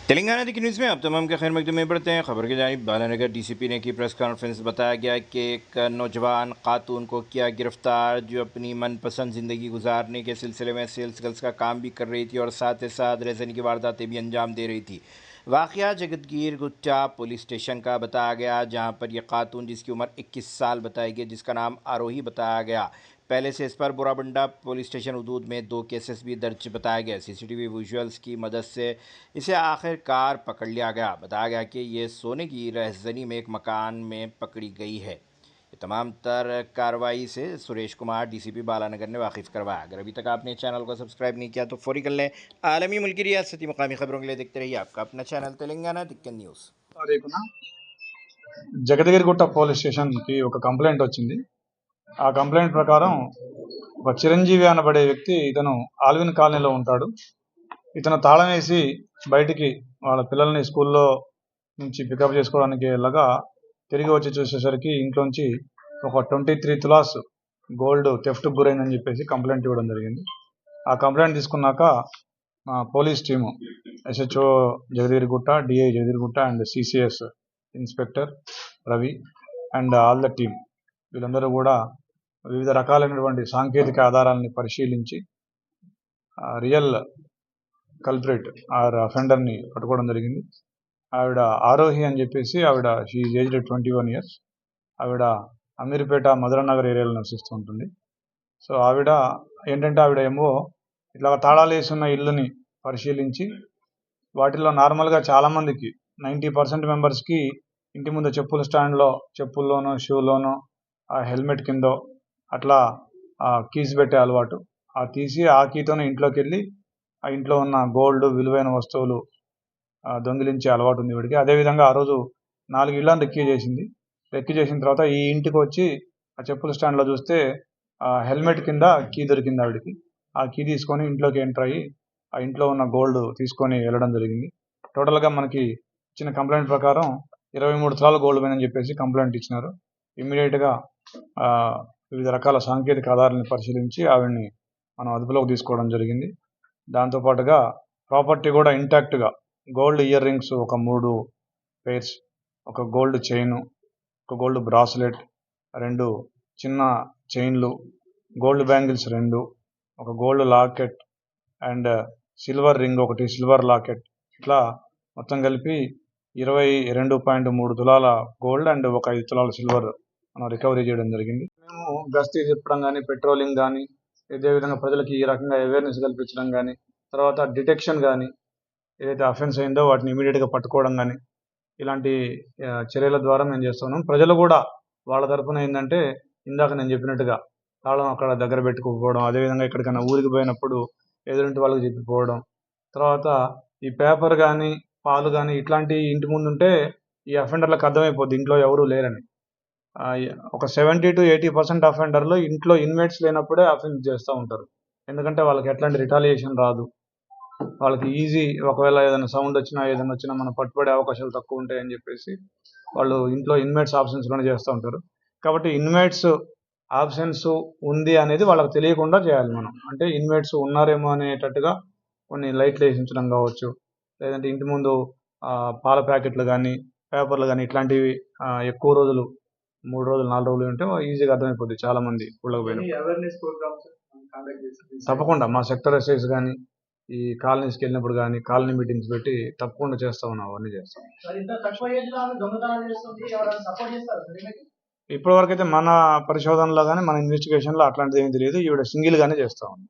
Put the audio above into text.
तेलंगाना की न्यूज़ में अब तमाम के खैर मकदूम में बढ़ते हैं। खबर की जानिब बालानगर डीसीपी ने की प्रेस कॉन्फ्रेंस। बताया गया कि एक नौजवान खातून को किया गिरफ्तार जो अपनी मनपसंद ज़िंदगी गुजारने के सिलसिले में सेल्स गर्ल्स का काम भी कर रही थी और साथ ही साथ रेजन की वारदातें भी अंजाम दे रही थी। वाक़या जगतगीर गुट्टा पुलिस स्टेशन का बताया गया, जहाँ पर यह खातून जिसकी उम्र 21 साल बताई गई, जिसका नाम आरोही बताया गया, पहले से इस पर बुराबंडा पुलिस स्टेशन हदूद में 2 केसेस भी दर्ज बताया गया। सीसीटीवी विजुअल्स की मदद से इसे आखिरकार पकड़ लिया गया। बताया गया कि ये सोने की रहजनी में एक मकान में पकड़ी गई है। ये तमाम तर कार्रवाई से सुरेश कुमार डीसीपी बालानगर ने वाकिफ़ करवाया। अगर अभी तक आपने चैनल को सब्सक्राइब नहीं किया तो फौरी कर लें। आलमी मुल्की रियासती मकामी खबरों के लिए देखते रहिए आपका अपना चैनल तेलंगाना दिक्कत न्यूज़। తారీఖున జగదగిరిగుట్ట పోలీస్ స్టేషన్కి ఒక కంప్లైంట్ వచ్చింది. ఆ కంప్లైంట్ ప్రకారం ఒక చిరంజీవి అనబడే వ్యక్తి ఇతను ఆల్విన్ కాలనీలో ఉంటాడు. ఇతను తాళం వేసి బయటికి వాళ్ళ పిల్లల్ని స్కూల్లో నుంచి పికప్ చేసుకోవడానికి వెళ్ళగా తిరిగి వచ్చి చూసేసరికి ఇంట్లోంచి ఒక 23 తులాస్ గోల్డ్ థెఫ్ట్ గురైందని చెప్పేసి కంప్లైంట్ ఇవ్వడం జరిగింది. ఆ కంప్లైంట్ తీసుకున్నాక police team SHO Jagadgirigutta, DI Jagadgirigutta and CCS inspector Ravi and all the team వీళ్ళందరూ కూడా వివిధ రకాలైనటువంటి సాంకేతిక ఆధారాలని పరిశీలించి రియల్ కల్ప్రిట్ ఆర్ అఫెండర్ని పట్టుకోవడం జరిగింది. ఆవిడ ఆరోహి అని చెప్పేసి ఆవిడ షీ ఈజ్ ఏజ్డ్ 21 years. ఆవిడ అమీర్పేట మధురనగర్ ఏరియాలో నివసిస్తూ ఉంటుంది. సో ఆవిడ ఏంటంటే ఆవిడ ఏమో ఇట్లా తాళాలు వేసున్న ఇల్లుని పరిశీలించి వాటిలో నార్మల్గా చాలామందికి 90% మెంబర్స్కి ఇంటి ముందు చెప్పుల స్టాండ్లో చెప్పుల్లోనో షూలోనో హెల్మెట్ కిందో అట్లా కీస్ పెట్టే అలవాటు. ఆ తీసి ఆ కీతోనే ఇంట్లోకి వెళ్ళి ఆ ఇంట్లో ఉన్న గోల్డ్ విలువైన వస్తువులు దొంగిలించే అలవాటు ఉంది వీడికి. అదేవిధంగా ఆ రోజు 4 ఇళ్లను రెక్కి చేసింది. రెక్కి చేసిన తర్వాత ఈ ఇంటికి వచ్చి ఆ చెప్పుల స్టాండ్లో చూస్తే హెల్మెట్ కింద కీ దొరికింది ఆవిడకి. ఆ కీ తీసుకొని ఇంట్లోకి ఎంటర్ అయ్యి ఆ ఇంట్లో ఉన్న గోల్డ్ తీసుకొని వెళ్ళడం జరిగింది. టోటల్గా మనకి ఇచ్చిన కంప్లైంట్ ప్రకారం 23 తులాల గోల్డ్ పోయిందని చెప్పేసి కంప్లైంట్ ఇచ్చినారు. ఇమ్మీడియట్గా వివిధ రకాల సాంకేతిక ఆధారాలను పరిశీలించి ఆవిడ్ని మనం అదుపులోకి తీసుకోవడం జరిగింది. దాంతోపాటుగా ప్రాపర్టీ కూడా ఇంటాక్ట్గా గోల్డ్ ఇయర్ రింగ్స్ ఒక 3 పేర్స్, ఒక గోల్డ్ చైను, ఒక గోల్డ్ బ్రాస్లెట్, 2 చిన్న చైన్లు, గోల్డ్ బ్యాంగిల్స్ 2, ఒక gold locket and silver ring ఒకటి, సిల్వర్ లాకెట్, ఇట్లా మొత్తం కలిపి 22.3 తులాల గోల్డ్ అండ్ ఒక 5 తులాల సిల్వర్ మనం రికవరీ చేయడం జరిగింది. మేము గస్తీ తిప్పడం కానీ, పెట్రోలింగ్ కానీ, అదేవిధంగా ప్రజలకి ఈ రకంగా అవేర్నెస్ కల్పించడం కానీ, తర్వాత డిటెక్షన్ కానీ, ఏదైతే అఫెన్స్ అయిందో వాటిని ఇమీడియట్గా పట్టుకోవడం కానీ, ఇలాంటి చర్యల ద్వారా మేము చేస్తున్నాం. ప్రజలు కూడా వాళ్ళ తరఫున ఏంటంటే ఇందాక నేను చెప్పినట్టుగా తాళం అక్కడ దగ్గర పెట్టుకోకపోవడం, అదేవిధంగా ఎక్కడికైనా ఊరికి పోయినప్పుడు ఎదురింటి వాళ్ళకి చెప్పిపోవడం, తర్వాత ఈ పేపర్ కానీ పాలు కానీ ఇట్లాంటి ఇంటి ముందు ఉంటే ఈ అఫెండర్లకు అర్థమైపోద్ది ఇంట్లో ఎవరూ లేరని. ఒక 70 to 80% అఫెండర్లు ఇంట్లో ఇన్మేట్స్ లేనప్పుడే అఫెన్స్ చేస్తూ ఉంటారు. ఎందుకంటే వాళ్ళకి ఎట్లాంటి రిటాలియేషన్ రాదు, వాళ్ళకి ఈజీ, ఒకవేళ ఏదైనా సౌండ్ వచ్చినా ఏదైనా వచ్చినా మనం పట్టుబడే అవకాశాలు తక్కువ ఉంటాయని చెప్పేసి వాళ్ళు ఇంట్లో ఇన్మేట్స్ ఆబ్సెన్స్లోనే చేస్తూ ఉంటారు. కాబట్టి ఇన్మేట్స్ ఆబ్సెన్స్ ఉంది అనేది వాళ్ళకి తెలియకుండా చేయాలి మనం. అంటే ఇన్మేట్స్ ఉన్నారేమో అనేటట్టుగా కొన్ని లైట్లు వేసించడం కావచ్చు, లేదంటే ఇంటి ముందు పాల ప్యాకెట్లు కానీ పేపర్లు కానీ ఇట్లాంటివి ఎక్కువ రోజులు 3 రోజులు 4 రోజులు ఉంటే ఈజీగా అర్థమైపోద్ది చాలా మంది ఊళ్ళకి పోయిన. తప్పకుండా మా సెక్టర్ ఎస్ఐస్ కానీ ఈ కాలనీస్కి వెళ్ళినప్పుడు కానీ కాలనీ మీటింగ్స్ పెట్టి తప్పకుండా చేస్తా ఉన్నాం, అవన్నీ చేస్తాం. ఇప్పటి వరకు అయితే మన పరిశోధనలో కానీ మన ఇన్వెస్టిగేషన్లో అట్లాంటిది ఏమీ తెలియదు. ఈవిడ సింగిల్గానే చేస్తా ఉంది.